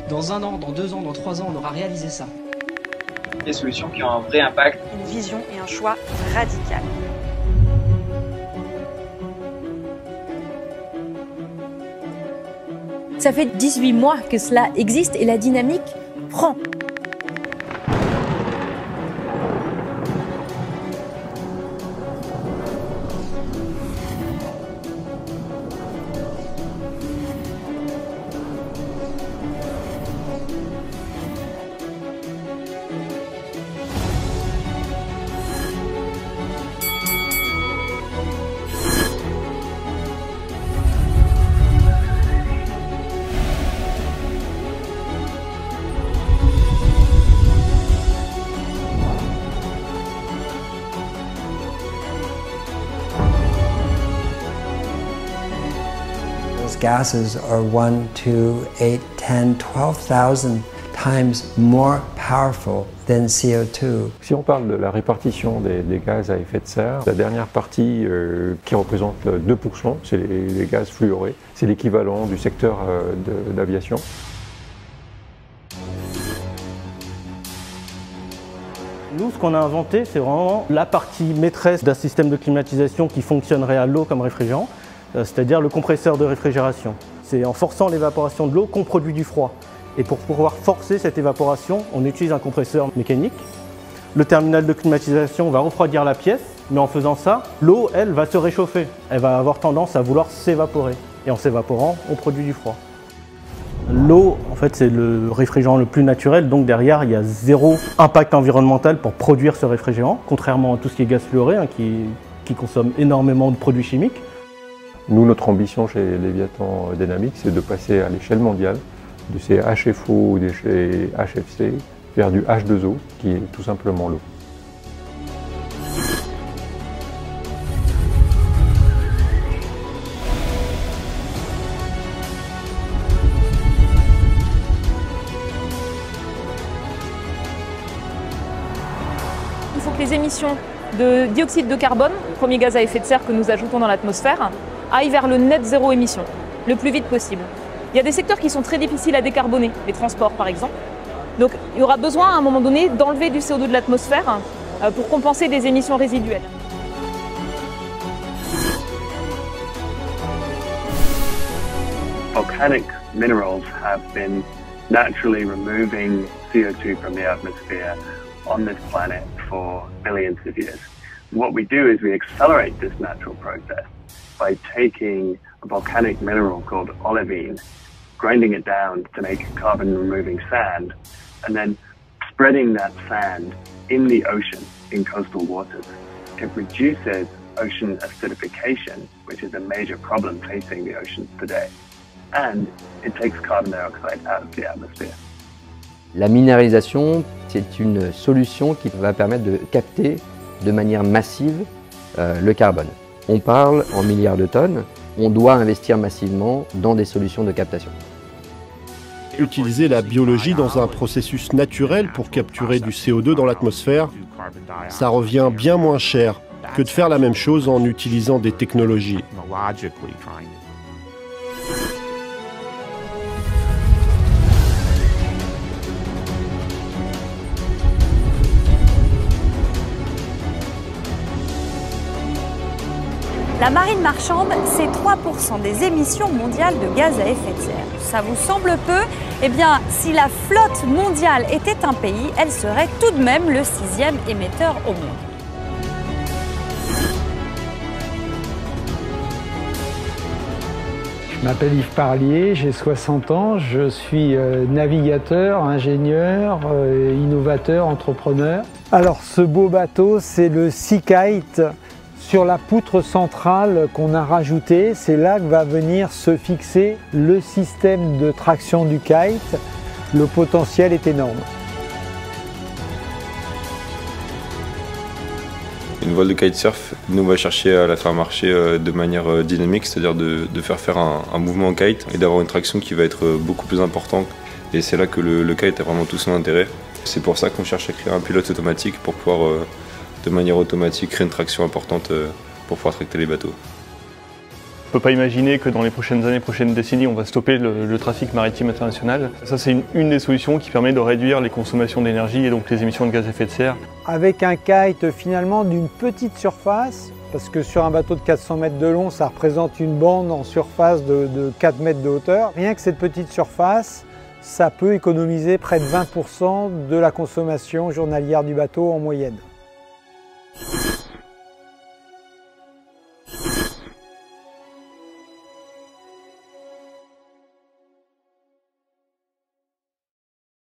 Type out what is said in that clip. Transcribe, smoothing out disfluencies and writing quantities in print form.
Dans 1 an, dans 2 ans, dans 3 ans, on aura réalisé ça. Des solutions qui ont un vrai impact. Une vision et un choix radical. Ça fait 18 mois que cela existe et la dynamique prend. Those gases are 1, 2, 8, 10, 12,000 times more powerful than CO2. Si on parle de la répartition des gaz à effet de serre, la dernière partie qui représente 2%, c'est les gaz fluorés. C'est l'équivalent du secteur d'aviation. Nous, ce qu'on a inventé, c'est vraiment la partie maîtresse d'un système de climatisation qui fonctionnerait à l'eau comme réfrigérant, c'est-à-dire le compresseur de réfrigération. C'est en forçant l'évaporation de l'eau qu'on produit du froid. Et pour pouvoir forcer cette évaporation, on utilise un compresseur mécanique. Le terminal de climatisation va refroidir la pièce, mais en faisant ça, l'eau, elle, va se réchauffer. Elle va avoir tendance à vouloir s'évaporer. Et en s'évaporant, on produit du froid. L'eau, en fait, c'est le réfrigérant le plus naturel, donc derrière, il y a zéro impact environnemental pour produire ce réfrigérant, contrairement à tout ce qui est gaz fluoré, qui consomme énormément de produits chimiques. Nous, notre ambition chez Leviathan Dynamics, c'est de passer à l'échelle mondiale de ces HFO ou des HFC vers du H2O, qui est tout simplement l'eau. Il faut que les émissions de dioxyde de carbone, premier gaz à effet de serre que nous ajoutons dans l'atmosphère, aillent vers le net zéro émission, le plus vite possible. Il y a des secteurs qui sont très difficiles à décarboner, les transports par exemple. Donc il y aura besoin à un moment donné d'enlever du CO2 de l'atmosphère pour compenser des émissions résiduelles. Volcanic minerals have been naturally removing CO2 from the atmosphere on this planet for billions of years. What we do is we accelerate this natural process by taking a volcanic mineral called olivine, grinding it down to make carbon-removing sand, and then spreading that sand in the ocean, in coastal waters. It reduces ocean acidification, which is a major problem facing the oceans today, and it takes carbon dioxide out of the atmosphere. La minéralisation, c'est une solution qui va permettre de capter de manière massive le carbone. On parle en milliards de tonnes, on doit investir massivement dans des solutions de captation. Utiliser la biologie dans un processus naturel pour capturer du CO2 dans l'atmosphère, ça revient bien moins cher que de faire la même chose en utilisant des technologies. La marine marchande, c'est 3% des émissions mondiales de gaz à effet de serre. Ça vous semble peu? Eh bien, si la flotte mondiale était un pays, elle serait tout de même le 6e émetteur au monde. Je m'appelle Yves Parlier, j'ai 60 ans, je suis navigateur, ingénieur, innovateur, entrepreneur. Alors ce beau bateau, c'est le Sea Kite. Sur la poutre centrale qu'on a rajoutée, c'est là que va venir se fixer le système de traction du kite. Le potentiel est énorme. Une voile de kitesurf, nous on va chercher à la faire marcher de manière dynamique, c'est-à-dire de faire un mouvement au kite et d'avoir une traction qui va être beaucoup plus importante. Et c'est là que le kite a vraiment tout son intérêt. C'est pour ça qu'on cherche à créer un pilote automatique pour pouvoir de manière automatique créer une traction importante pour pouvoir tracter les bateaux. On ne peut pas imaginer que dans les prochaines années, prochaines décennies, on va stopper le trafic maritime international. Ça, c'est une des solutions qui permet de réduire les consommations d'énergie et donc les émissions de gaz à effet de serre. Avec un kite finalement d'une petite surface, parce que sur un bateau de 400 mètres de long, ça représente une bande en surface de 4 mètres de hauteur. Rien que cette petite surface, ça peut économiser près de 20% de la consommation journalière du bateau en moyenne.